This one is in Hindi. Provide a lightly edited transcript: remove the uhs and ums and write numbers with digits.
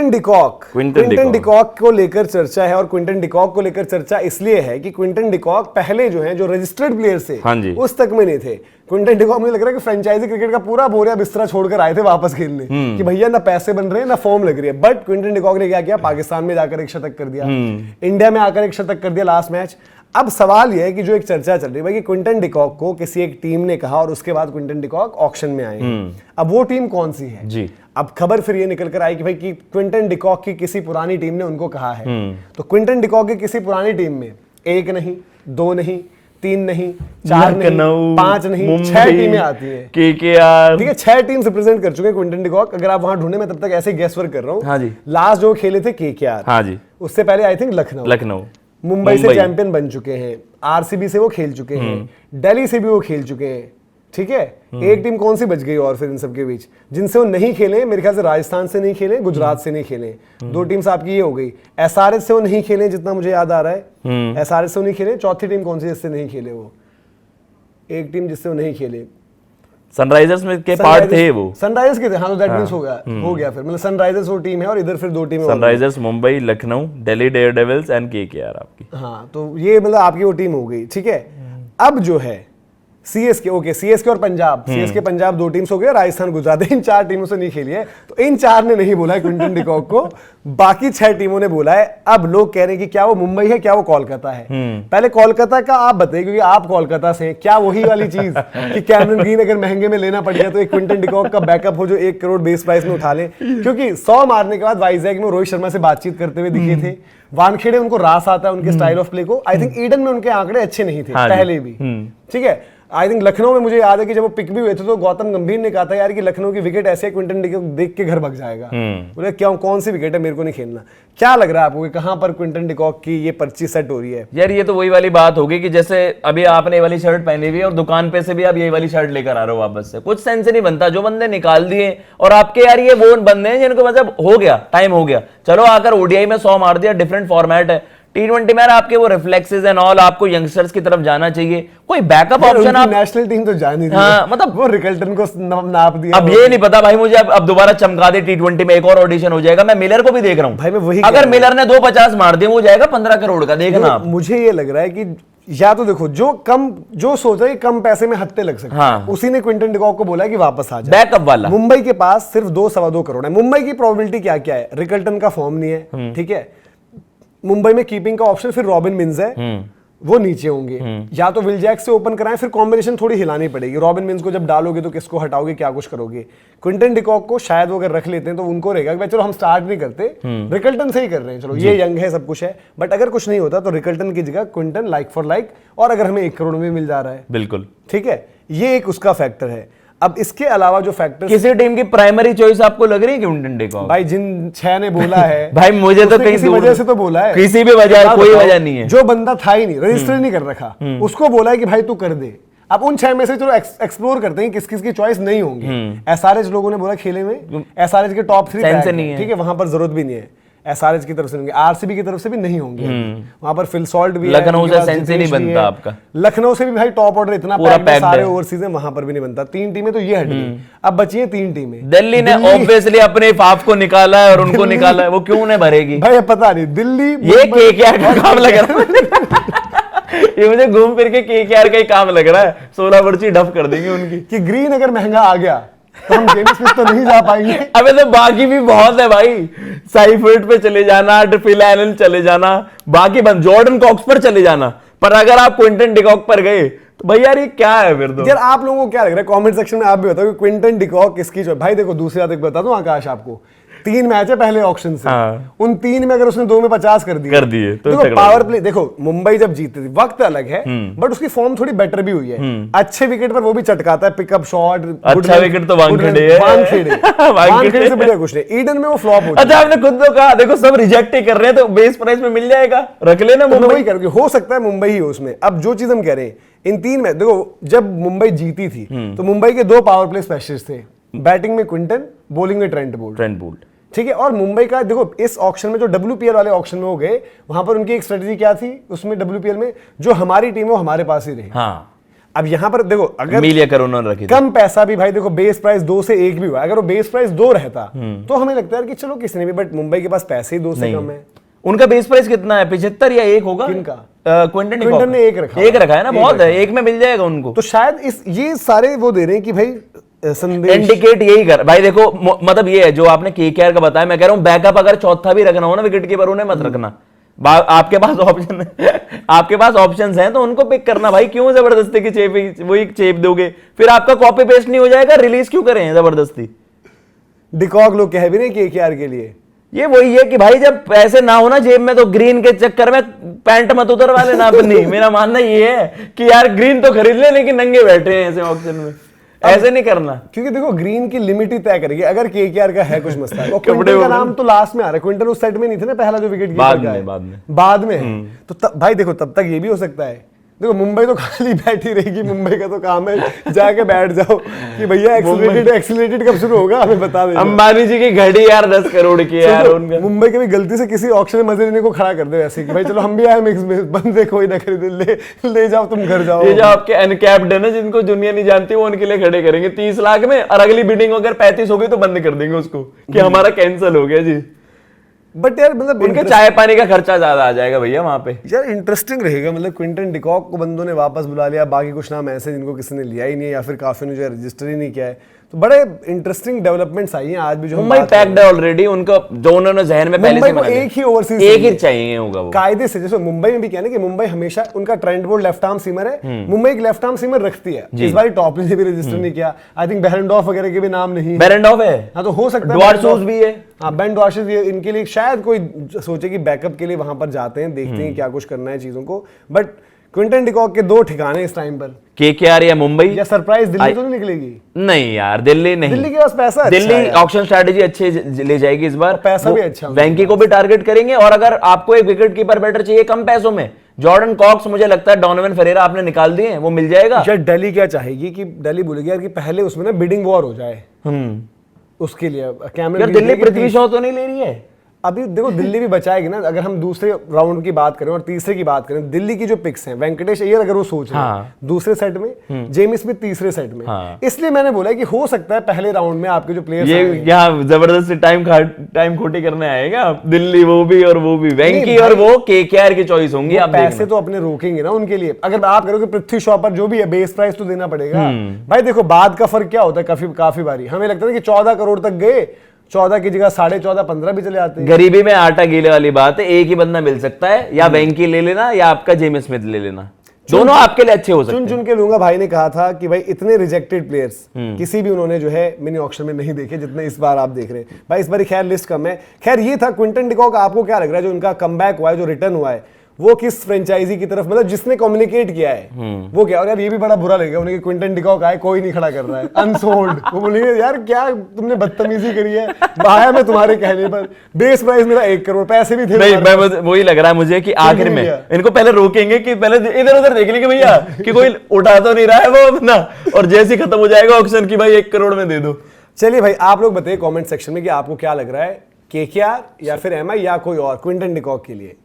क्विंटन डिकॉक को लेकर चर्चा है, और क्विंटन डिकॉक को लेकर चर्चा इसलिए है कि क्विंटन डिकॉक पहले जो है जो रजिस्टर्ड प्लेयर्स थे उस तक में नहीं थे। क्विंटन डिकॉक मुझे लग रहा है कि फ्रेंचाइजी क्रिकेट का पूरा बोरिया बिस्तरा छोड़कर आए थे वापस खेलने कि भैया ना पैसे बन रहे हैं ना फॉर्म लग रही है। बट क्विंटन डिकॉक ने क्या किया, पाकिस्तान में जाकर एक शतक कर दिया, इंडिया में आकर एक शतक कर दिया लास्ट मैच। अब सवाल यह है कि जो एक चर्चा चल रही है कि क्विंटन डिकॉक को किसी एक टीम ने कहा और उसके बाद क्विंटन डिकॉक ऑक्शन में आए। अब वो टीम कौन सी है जी? अब खबर फिर ये निकल कर आई कि भाई कि क्विंटन डिकॉक की किसी पुरानी टीम ने उनको कहा है। तो क्विंटन डिकॉक की किसी पुरानी टीम में एक नहीं, दो नहीं, तीन नहीं, चार नहीं, पांच नहीं, 6 टीमें आती हैं। केकेआर, ठीक है, 6 टीम रिप्रेजेंट कर चुके हैं क्विंटन डिकॉक। अगर आप वहां ढूंढे, मैं तब तक ऐसे गेस वर्क कर रहा हूँ। हाँ जी, लास्ट जो खेले थे केकेआर, हाँ जी, उससे पहले आई थिंक लखनऊ, मुंबई से चैंपियन बन चुके हैं, आरसीबी से वो खेल चुके हैं, दिल्ली से भी वो खेल चुके हैं। ठीक है, एक टीम कौन सी बच गई और फिर इन सब के बीच जिनसे वो नहीं खेले? मेरे ख्याल से राजस्थान से नहीं खेले, गुजरात से नहीं खेले, 2 टीम्स आपकी ये हो गई। एसआरएच से वो नहीं खेले जितना मुझे याद आ रहा है, एसआरएच से वो नहीं खेले। चौथी टीम कौन सी जिससे नहीं खेले? वो एक टीम जिससे वो नहीं खेले, सनराइजर्स में के पार्ट थे वो, सनराइजर्स के थे। हाँ, तो दैट मींस हो गया फिर, मतलब सनराइजर्स वो टीम है और इधर फिर 2 टीमें, Sunrisers Mumbai, Lucknow, Delhi Daredevils and KKR आपकी। हाँ, तो ये मतलब आपकी वो टीम हो गई। ठीक है, अब जो है सीएसके, ओके, सीएसके और पंजाब, सीएसके पंजाब 2 टीम्स हो गए, राजस्थान गुजरात, इन 4 टीमों से नहीं खेली है। तो इन 4 ने नहीं बोला है क्विंटन डिकॉक को, बाकी 6 टीमों ने बोला है। अब लोग कह रहे हैं कि क्या वो मुंबई है, क्या वो कोलकाता है। पहले कोलकाता का आप बताइए, क्योंकि आप कोलकाता से हैं, क्या वही वाली चीज कि कैमरन ग्रीन अगर महंगे में लेना पड़ गया तो एक क्विंटन डिकॉक का बैकअप हो जो 1 करोड़ बेस प्राइस में उठा ले? क्योंकि 100 मारने के बाद वाइजैक में रोहित शर्मा से बातचीत करते हुए दिखे थे। वानखेड़े उनको रास आता है उनके स्टाइल ऑफ प्ले को। आई थिंक ईडन में उनके आंकड़े अच्छे नहीं थे पहले भी। ठीक है, आई थिंक लखनऊ में मुझे याद है कि जब वो पिक भी हुए थे तो गौतम गंभीर ने कहा था यार कि लखनऊ की विकेट ऐसे क्विंटन डिकॉक देख के घर भाग जाएगा। बोले क्या, कौन सी विकेट है, मेरे को नहीं खेलना। क्या लग रहा है आपको कि कहां पर क्विंटन डिकॉक की ये पर्ची सेट हो रही है? यार ये तो वही वाली बात होगी कि जैसे अभी आपने ये वाली शर्ट पहनी हुई है और दुकान पे से भी आप ये वाली शर्ट लेकर आ रहे हो वापस से, कुछ सेंस नहीं बनता। जो बंदे निकाल दिए, और आपके यार ये वो बंदे हैं जिनको मतलब हो गया, टाइम हो गया, चलो आकर ओडीआई में 100 मार दिया, डिफरेंट फॉर्मेट है। T20 में आपके वो रिफ्लेक्सेस एंड ऑल, आपको यंगस्टर्स की तरफ जाना चाहिए, कोई बैकअप ऑप्शन आप नेशनल टीम तो जान ही, हाँ, मतलब वो रिकल्टन को नाप दिया। अब ये नहीं पता भाई मुझे, अब दोबारा चमका दे T20 में, एक और ऑडिशन हो जाएगा। मैं मिलर को भी देख रहा हूं भाई, मैं वही, अगर मिलर ने 250 मार दिए वो जाएगा 15 करोड़ का, देखना आप। मुझे ये लग रहा है कि या तो देखो जो सोच रहा है कम पैसे में हत्ते लग सकते, हाँ, उसी ने क्विंटन डिकॉक को बोला है कि वापस आ जाए बैकअप वाला। मुंबई के पास सिर्फ 2-2.25 करोड़ है। मुंबई की प्रोबेबिलिटी क्या क्या है? रिकल्टन का फॉर्म नहीं है, ठीक है, मुंबई में कीपिंग का ऑप्शन फिर रॉबिन मिन्स है, वो नीचे होंगे, या तो विल जैक से ओपन कराएं, फिर कॉम्बिनेशन थोड़ी हिलानी पड़ेगी। रॉबिन मिन्स को जब डालोगे तो किसको हटाओगे, क्या कुछ करोगे? क्विंटन डिकॉक को शायद वो अगर रख लेते हैं तो उनको रहेगा कि भाई चलो हम स्टार्ट नहीं करते, रिकल्टन से ही कर रहे हैं, चलो ये यंग है, सब कुछ है। बट अगर कुछ नहीं होता तो रिकल्टन की जगह क्विंटन लाइक फॉर लाइक, और अगर हमें 1 करोड़ में मिल जा रहा है, बिल्कुल ठीक है, ये एक उसका फैक्टर है। अब इसके अलावा जो फैक्टर, किसी टीम की प्राइमरी चॉइस आपको लग रही है क्विंटन डिकॉक? भाई जिन 6 ने बोला है भाई मुझे तो किसी वजह से तो बोला है, किसी भी वजह, कोई वजह नहीं है। जो बंदा था ही नहीं, रजिस्टर नहीं कर रखा, उसको बोला है कि भाई तू कर दे। अब उन 6 में से चलो एक्सप्लोर करते हैं किस किस की चॉइस नहीं होंगी। एसआरएच लोगों ने बोला खेले में, एसआरएच के टॉप 3 ठीक है, वहां पर जरूरत भी नहीं है। एसआरएच की तरफ से होंगे, आरसीबी की तरफ से भी नहीं होंगे, वहां पर फिल सॉल्ट भी, लखनऊ से सेंस नहीं बनता आपका, लखनऊ से भी भाई टॉप ऑर्डर इतना पैक्ड है, सारे ओवरसीज है, वहां पर भी नहीं बनता। 3 टीमें तो ये हट गई, अब बची हैं 3 टीमें। दिल्ली ने ऑब्वियसली अपने फाफ को निकाला है और उनको निकाला है, वो क्यों नहीं भरेगी भाई? पता नहीं, दिल्ली ये केकेआर का काम लग रहा है ये मुझे घूम फिर के केकेआर का ही काम लग रहा है, 16 पर्ची डफ कर देंगे उनकी कि ग्रीन अगर महंगा आ गया तो हम जेम्स स्मिथ तो नहीं जा पाएंगे। अबे तो बाकी भी बहुत है भाई, साइफर्ट पे चले जाना, फिल एलन चले जाना, बाकी बंद, जॉर्डन कॉक्स पर चले जाना, पर अगर आप क्विंटन डिकॉक पर गए तो भाई यार ये क्या है फिर? तो यार आप लोगों को क्या लग रहा है कमेंट सेक्शन में, आप भी बताओ कि क्विंटन डिकॉक किसकी चॉइस? भाई देखो, दूसरी बात एक बता दूं आकाश आपको, 3 मैच है पहले ऑक्शन से, हाँ, उन 3 में अगर उसने 2 में 50 कर दिए तो देखो पावर प्ले, देखो मुंबई जब जीती थी वक्त अलग है, बट उसकी फॉर्म थोड़ी बेटर भी हुई है। अच्छे विकेट पर वो भी चटकाता है, पिकअप शॉट, अच्छा विकेट तो वानखेड़े है, वानखेड़े से बढ़िया कुछ नहीं। ईडन में वो फ्लॉप हो, अच्छा आपने खुद तो कहा, देखो सब रिजेक्ट ही कर रहे हैं, तो बेस प्राइस में मिल जाएगा, रख लेना मुंबई करके, हो सकता है मुंबई ही हो उसमें। अब जो चीज हम कह रहे हैं, इन 3 में देखो, जब मुंबई जीती थी तो मुंबई के 2 पावर प्ले स्पेशलिस्ट थे, बैटिंग में क्विंटन, बॉलिंग में ट्रेंट बोल्ट, ठीक है। और मुंबई का देखो, इस ऑक्शन में जो WPL वाले ऑक्शन में हो गए, वहां पर उनकी एक स्ट्रेटजी क्या थी उसमें, WPL में जो हमारी टीम है वो हमारे पास ही रही। हाँ। अब यहाँ पर देखो, अगर मिलिया कर उन्होंने रखी थी। कम पैसा भी भाई देखो, बेस प्राइस 2 से 1 भी हुआ, अगर वो बेस प्राइस 2 रहता तो हमें लगता है कि चलो किसी ने भी, बट मुंबई के पास पैसे ही 2 से कम है। उनका बेस प्राइस कितना है, 75 या 1 होगा? किनका? क्विंटन डिकॉक ने 1 रखा, 1 रखा है ना, बहुत है, 1 में मिल जाएगा उनको। तो शायद ये सारे वो दे रहे हैं कि भाई संदेश इंडिकेट यही कर भाई। देखो मतलब ये है जो आपने केकेआर का बताया, मैं कह रहा हूं बैकअप अगर चौथा भी रखना हो ना विकेट कीपर, उन्हें मत रखना। आपके पास ऑप्शन आपके पास ऑप्शंस हैं तो उनको पिक करना भाई। क्यों जबरदस्ती की चेप, वही चेप दोगे, फिर आपका कॉपी पेस्ट नहीं हो जाएगा, रिलीज क्यों करें जबरदस्ती? डिकॉक लोग कह भी नहीं केकेआर के लिए, ये वही है कि भाई जब पैसे ना हो ना जेब में तो ग्रीन के चक्कर में पैंट मत उतरवा लेना अपनी। मेरा मानना ये है कि यार ग्रीन तो खरीद ले लेकिन नंगे बैठे हैं ऐसे ऑक्शन में, ऐसे नहीं करना। क्योंकि देखो ग्रीन की लिमिट ही तय करेगी अगर केकेआर का है कुछ मसला। और क्विंटन का नाम तो लास्ट में आ रहा है, क्विंटन उस सेट में नहीं थे ना, पहला जो विकेट बाद में है। तो भाई देखो तब तक ये भी हो सकता है। देखो मुंबई तो खाली बैठी रहेगी, मुंबई का तो काम है जाके बैठ जाओ कि भैया एक्सीलरेटेड कब शुरू होगा हमें बता दे। अंबानी जी की घड़ी यार 10 करोड़ की है यार उनका। मुंबई के भी गलती से किसी ऑक्शन में मजे लेने को खड़ा कर दे ऐसे कि भाई चलो हम भी आए मिक्स में, बंदे कोई ना खरीद, ले जाओ तुम घर जाओ। ये जो आपके अनकैप्ड है ना जिनको दुनिया नहीं जानती, वो उनके लिए खड़े करेंगे 30 लाख में, और अगली बिडिंग अगर 35 हो गई तो बंद कर देंगे उसको कि हमारा कैंसिल हो गया जी। बट यार मतलब उनके चाय पानी का खर्चा ज्यादा आ जाएगा भैया वहां पे। यार इंटरेस्टिंग रहेगा, मतलब क्विंटन डिकॉक को बंदों ने वापस बुला लिया, बाकी कुछ नाम ऐसे जिनको किसी ने लिया ही नहीं है या फिर काफी ने जो है रजिस्टर ही नहीं किया है। तो बड़े इंटरेस्टिंग डेवलपमेंट्स आई हैं आज भी। जो मुंबई पैक्ड है ऑलरेडी, उनका जो उन्होंने जहन में पहले से बना एक ही ओवरसीज एक ही चाहिए होगा वो कायदे से। जैसे मुंबई में भी कहना कि मुंबई हमेशा उनका trend board left arm seamer है, मुंबई एक लेफ्ट आर्म सीमर रखती है। इस बार टॉप ने भी रजिस्टर नहीं किया, आई थिंक बेरेंडॉर्फ वगैरह के भी नाम नहीं। बेरेंडॉर्फ है, हाँ तो हो सकता है डॉर्शूज भी है। हाँ बेन डॉर्शेस इनके लिए शायद कोई सोचे कि बैकअप के लिए वहां पर जाते हैं, देखते हैं क्या कुछ करना है चीजों को। बट क्विंटन डिकॉक के 2 ठिकाने इस टाइम पर, केकेआर या मुंबई, या सरप्राइज दिल्ली तो नहीं निकलेगी? नहीं यार दिल्ली नहीं, दिल्ली के पास पैसा अच्छा दिल्ली ऑक्शन स्ट्रैटेजी अच्छे ले जाएगी इस बार, पैसा भी अच्छा, वेंकी को भी टारगेट करेंगे। और अगर आपको एक विकेट कीपर बेटर चाहिए कम पैसों में, जॉर्डन कॉक्स मुझे लगता है, डोनोवन फेरेरा आपने निकाल दिए, वो मिल जाएगा। यार दिल्ली क्या चाहेगी कि दिल्ली बोलेगी यार कि पहले उसमें ना बिडिंग वॉर हो जाए, उसके लिए यार दिल्ली पृथ्वी शॉ तो नहीं ले रही है अभी। देखो दिल्ली भी बचाएगी ना। अगर हम दूसरे राउंड की बात करें और तीसरे की बात करें, दिल्ली की जो पिक्स हैं, वेंकटेश अय्यर अगर वो सोच रहे हैं दूसरे सेट में, जेमी स्मिथ तीसरे सेट में, इसलिए मैंने बोला कि हो सकता है पहले राउंड में आपके जो प्लेयर्स ये यहाँ जबरदस्ती टाइम खोटी करने आएगा दिल्ली, वो भी और वो भी, वेंकी और वो केकेआर की चॉइस होंगी। आप पैसे तो अपने रोकेंगे ना उनके लिए। अगर आप करोगे पृथ्वी शॉ पर जो भी है बेस प्राइस तो देना पड़ेगा भाई। देखो बाद का फर्क क्या होता है, काफी बारी हमें लगता है कि 14 करोड़ तक गए, 14 की जगह 14.5 15 भी चले आते हैं। गरीबी में आटा गीले वाली बात है, एक ही बंदा मिल सकता है, या वेंकी ले लेना या आपका जेमी स्मिथ ले लेना, दोनों आपके लिए अच्छे हो सकते हैं। चुन के लूंगा। भाई ने कहा था कि भाई इतने रिजेक्टेड प्लेयर्स किसी भी उन्होंने जो है मिनी ऑक्शन में नहीं देखे जितने इस बार आप देख रहे हैं। भाई इस बार खैर लिस्ट कम है। खैर ये था क्विंटन डिकॉक। आपको क्या लग रहा है जो उनका कमबैक हुआ है, जो रिटर्न हुआ है, वो किस फ्रेंचाइजी की तरफ, मतलब जिसने कम्युनिकेट किया है वो क्या? और यार ये भी बड़ा बुरा लगेगा उन्हें कि क्विंटन डिकॉक आए कोई नहीं खड़ा कर रहा है, अनसोल्ड। वो बोलेंगे यार क्या तुमने बदतमीजी करी है, आया मैं तुम्हारे कहने पर, बेस प्राइस मेरा 1 करोड़, पैसे भी थे नहीं। मैं वही लग रहा है मुझे कि आखिर में इनको पहले रोकेंगे कि पहले इधर उधर देख लेंगे भैया कि कोई उठा तो नहीं रहा है वो अपना, और जैसे ही खत्म हो जाएगा ऑक्शन की भाई 1 करोड़ में दे दो। चलिए भाई आप लोग बताइए कमेंट सेक्शन में कि आपको क्या लग रहा है, केकेआर या फिर एमआई या कोई और क्विंटन डिकॉक के लिए।